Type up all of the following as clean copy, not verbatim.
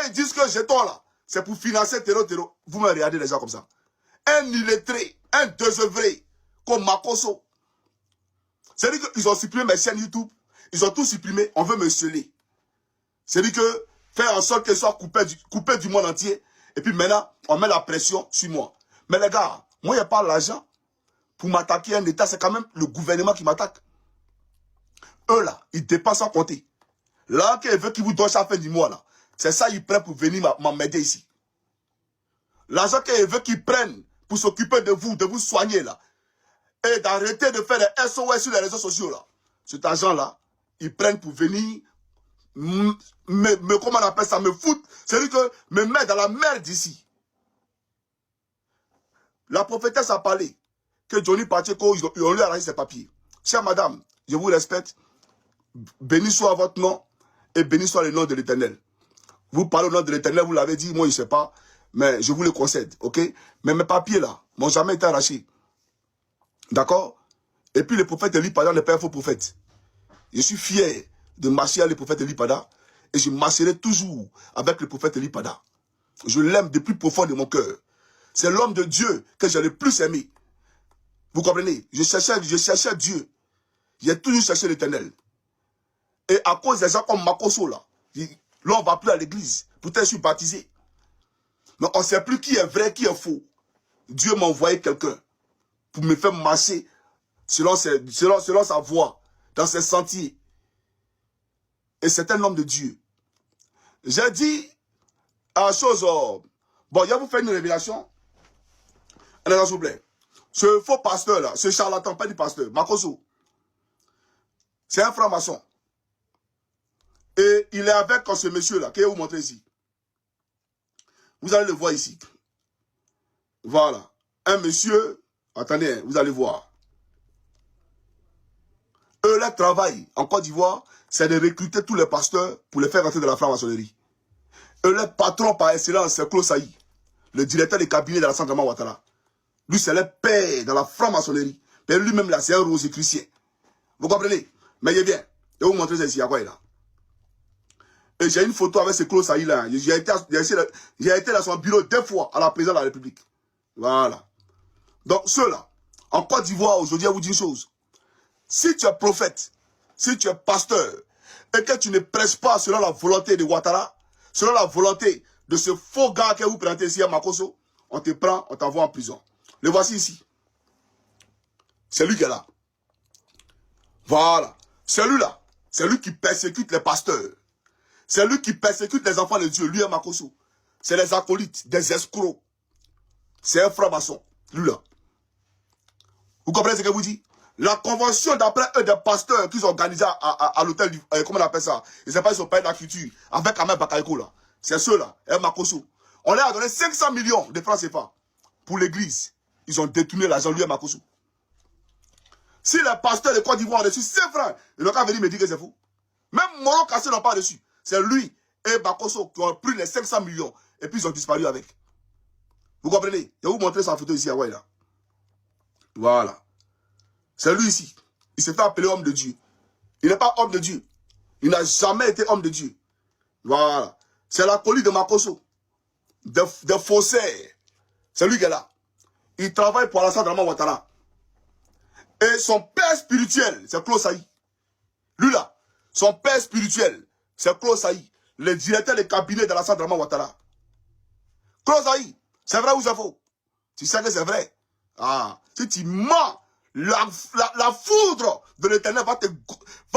ils disent que jeton là, c'est pour financer terreau. Vous me regardez les gens comme ça. Un illettré, un désœuvré, comme Makoso. C'est-à-dire qu'ils ont supprimé mes chaînes YouTube. Ils ont tout supprimé. On veut me sceller. C'est-à-dire que faire en sorte qu'elle soit coupée du monde entier. Et puis maintenant, on met la pression sur moi. Mais les gars, moi, il n'y a pas l'argent pour m'attaquer un État. C'est quand même le gouvernement qui m'attaque. Eux, là, ils dépensent sans compter. Là, qu'ils veulent qu'ils vous donnent chaque fin du mois, là. C'est ça, ils prennent pour venir m'aider ici. L'argent qu'ils veulent qu'ils prennent pour s'occuper de vous soigner, là. Et d'arrêter de faire des SOS sur les réseaux sociaux, là. Cet argent-là, ils prennent pour venir comment on appelle ça, me foutre. C'est-à-dire que me mettre dans la merde ici. La prophétesse a parlé que Johnny Pacheco, ils ont lui arrangé ses papiers. Chère madame, je vous respecte. Béni soit votre nom et béni soit le nom de l'Éternel. Vous parlez au nom de l'Éternel, vous l'avez dit, moi je ne sais pas, mais je vous le concède, ok? Mais mes papiers là n'ont jamais été arrachés. D'accord? Et puis le prophète Elipada n'est pas un faux prophète. Je suis fier de marcher avec le prophète Elipada et je marcherai toujours avec le prophète Elipada. Je l'aime du plus profond de mon cœur. C'est l'homme de Dieu que j'ai le plus aimé. Vous comprenez? Je cherchais Dieu. J'ai toujours cherché l'Éternel. Et à cause des gens comme Makoso là, on ne va plus à l'église. Pourtant, je suis baptisé. Mais on ne sait plus qui est vrai, qui est faux. Dieu m'a envoyé quelqu'un pour me faire marcher selon sa voie, dans ses sentiers. Et c'est un homme de Dieu. J'ai dit à chose. Bon, je vais vous faire une révélation. Un instant, s'il vous plaît. Ce faux pasteur là, ce charlatan, pas du pasteur, Makoso, c'est un franc-maçon. Et il est avec ce monsieur-là, que je vais vous montrer ici. Vous allez le voir ici. Voilà. Un monsieur, attendez, vous allez voir. Eux, leur travail en Côte d'Ivoire, c'est de recruter tous les pasteurs pour les faire rentrer dans la franc-maçonnerie. Eux, leur patron par excellence, c'est Claude Saï, le directeur des cabinets de la Centrale Ouattara. Lui, c'est le père dans la franc-maçonnerie. Mais lui-même, là, c'est un rosicrucien. Vous comprenez? Mais il vient. Je vais vous montrer ça ici. À quoi il est là? Et j'ai une photo avec ce Claude Saï là. J'ai été dans son bureau 2 fois à la présidence de la République. Voilà. Donc, ceux-là, en Côte d'Ivoire, aujourd'hui, je vous dis une chose. Si tu es prophète, si tu es pasteur, et que tu ne prêches pas selon la volonté de Ouattara, selon la volonté de ce faux gars que vous présentez ici à Makoso, on te prend, on t'envoie en prison. Le voici ici. C'est lui qui est là. Voilà. Celui-là, c'est lui qui persécute les pasteurs. C'est lui qui persécute les enfants de Dieu. Lui est Makoso. C'est les acolytes, des escrocs. C'est un franc-maçon. Lui-là. Vous comprenez ce que je vous dis? La convention d'après eux des pasteurs qu'ils ont organisé à l'hôtel, comment on appelle ça? Ils ne pas, ils ont payé de la culture. Avec Ahmed Bakayoko là. C'est ceux-là. Et Makoso. On leur a donné 500 millions de francs CFA pour l'église. Ils ont détourné l'argent, lui et Makoso. Si les pasteurs de Côte d'Ivoire ont reçu 5 francs, ils n'ont qu'à venir me dire que c'est fou. Même Moro Kassé n'ont pas reçu. C'est lui et Makoso qui ont pris les 500 millions et puis ils ont disparu avec. Vous comprenez? Je vais vous montrer sa photo ici à Ouaïla. Voilà. C'est lui ici. Il s'est fait appeler homme de Dieu. Il n'est pas homme de Dieu. Il n'a jamais été homme de Dieu. Voilà. C'est la colis de Makoso. De faussaires. C'est lui qui est là. Il travaille pour Alassane Ouattara. Et son père spirituel, c'est Claude Saï. Lui là, son père spirituel, c'est Claude Saï, le directeur des cabinets de Alassane Ouattara. Claude Saï, c'est vrai ou c'est faux? Tu sais que c'est vrai. Ah, si tu mens, la foudre de l'Éternel va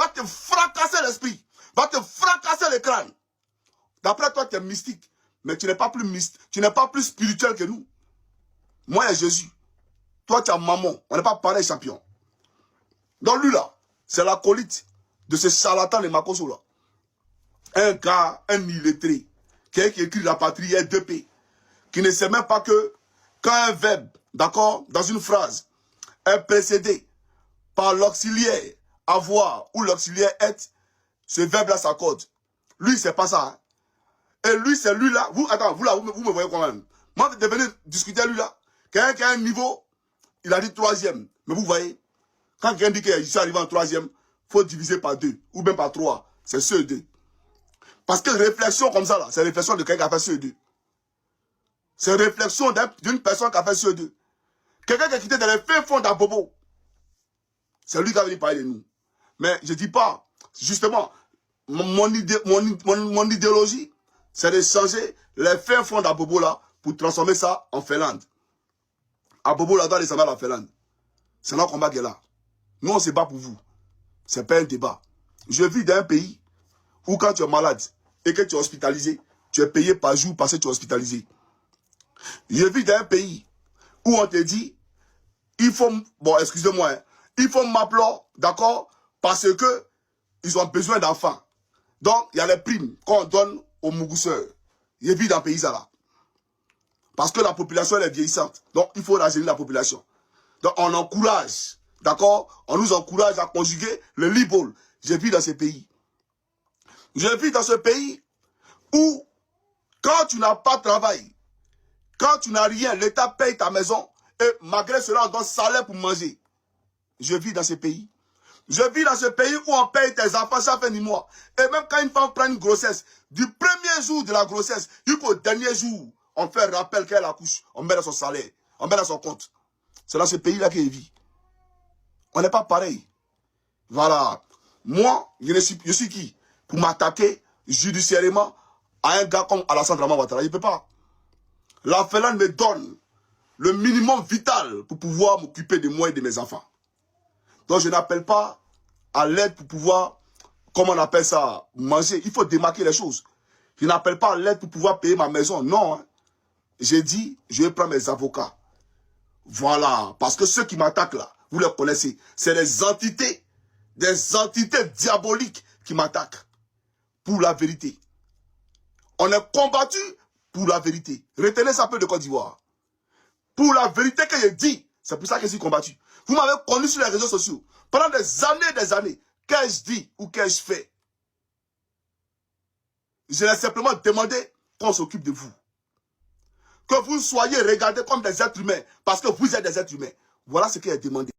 te fracasser l'esprit, va te fracasser le crâne. D'après toi, tu es mystique, mais tu n'es pas plus mystique, tu n'es pas plus spirituel que nous. Moi et Jésus. Toi, tu as maman. On n'est pas pareil, champion. Donc lui là, c'est l'acolyte de ce charlatan de Makoso là. Un gars, un illettré, qui écrit la patrie R2P, qui ne sait même pas que quand un verbe, d'accord, dans une phrase, est précédé par l'auxiliaire avoir ou l'auxiliaire être, ce verbe-là s'accorde. Lui, c'est pas ça. Hein. Et lui, c'est lui là. Vous, attends, vous là, vous me voyez quand même. Moi, de venir discuter à lui là. Quelqu'un qui a un niveau, il a dit 3e. Mais vous voyez, quand quelqu'un dit qu'il est arrivé en 3e, il faut diviser par 2 ou même par 3. C'est ce 2. Parce que réflexion comme ça, là, c'est réflexion de quelqu'un qui a fait CE2. C'est réflexion d'une personne qui a fait CE2. Quelqu'un qui a quitté dans les fins fonds d'Abobo. C'est lui qui a venu parler de nous. Mais je ne dis pas, justement, mon idéologie, c'est de changer les fins fonds d'Abobo là pour transformer ça en Finlande. Abobo là doit descendre à la Finlande. C'est notre combat qui est là. Nous, on se bat pour vous. Ce n'est pas un débat. Je vis dans un pays où quand tu es malade et que tu es hospitalisé, tu es payé par jour parce que tu es hospitalisé. Je vis dans un pays où on te dit, il faut, bon, excusez-moi, hein, il faut m'appeler, d'accord, parce que ils ont besoin d'enfants. Donc, il y a les primes qu'on donne aux mougousseurs. Je vis dans un pays là. Parce que la population elle est vieillissante. Donc, il faut rajeunir la population. Donc, on encourage, d'accord, on nous encourage à conjuguer le libol. Je vis dans ce pays. Je vis dans ce pays où, quand tu n'as pas de travail, quand tu n'as rien, l'État paye ta maison et malgré cela, on donne salaire pour manger. Je vis dans ce pays. Je vis dans ce pays où on paye tes enfants chaque fin du mois. Et même quand une femme prend une grossesse, du premier jour de la grossesse jusqu'au dernier jour, on fait rappel qu'elle accouche. On met dans son salaire, on met dans son compte. C'est dans ce pays-là qu'elle vit. On n'est pas pareil. Voilà. Moi, je suis qui? Pour m'attaquer judiciairement à un gars comme Alassane Draman Ouattara. Je ne peux pas. La Finlande me donne le minimum vital pour pouvoir m'occuper de moi et de mes enfants. Donc je n'appelle pas à l'aide pour pouvoir, comment on appelle ça, manger. Il faut démarquer les choses. Je n'appelle pas à l'aide pour pouvoir payer ma maison. Non. Hein. J'ai dit, je vais prendre mes avocats. Voilà. Parce que ceux qui m'attaquent là, vous les connaissez. C'est des entités diaboliques qui m'attaquent. Pour la vérité. On est combattu pour la vérité. Retenez ça un peu de Côte d'Ivoire. Pour la vérité que je dis, c'est pour ça que je suis combattu. Vous m'avez connu sur les réseaux sociaux. Pendant des années, qu'ai-je dit ou qu'ai-je fait? Je l'ai simplement demandé qu'on s'occupe de vous. Que vous soyez regardés comme des êtres humains, parce que vous êtes des êtres humains. Voilà ce qu'il a demandé.